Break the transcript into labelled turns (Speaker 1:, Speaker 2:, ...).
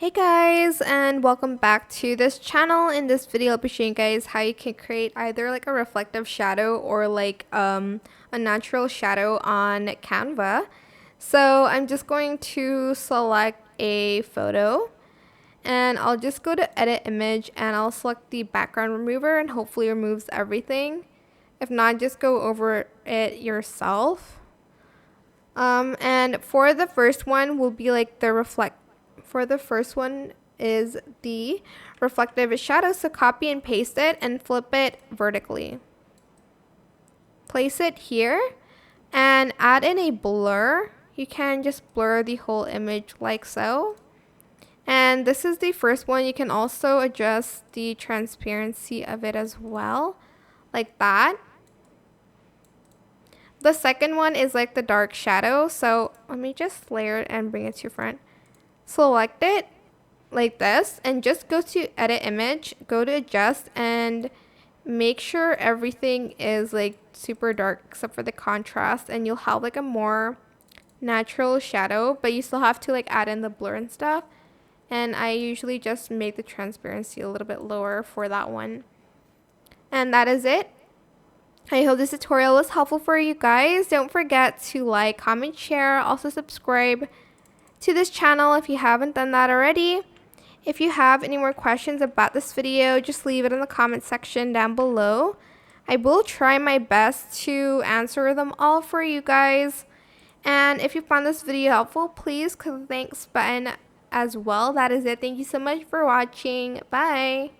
Speaker 1: Hey guys, and welcome back to this channel. In this video I'll be showing you guys how you can create either like a reflective shadow or like a natural shadow on Canva. So I'm just going to select a photo and I'll just go to edit image and I'll select the background remover and hopefully removes everything. If not, just go over it yourself. And for the first one will be like the first one is the reflective shadow. So copy and paste it and flip it vertically. Place it here and add in a blur. You can just blur the whole image like so. And this is the first one. You can also adjust the transparency of it as well, like that. The second one is like the dark shadow. So let me just layer it and bring it to front. Select it like this and just go to edit image, go to adjust and make sure everything is like super dark except for the contrast, and you'll have like a more natural shadow, but you still have to like add in the blur and stuff. And I usually just make the transparency a little bit lower for that one. And that is it. I hope this tutorial was helpful for you guys. Don't forget to like, comment, share, also subscribe to this channel if you haven't done that already. If you have any more questions about this video, just leave it in the comment section down below. I will try my best to answer them all for you guys. And if you found this video helpful, please click the thanks button as well. That is it. Thank you so much for watching. Bye.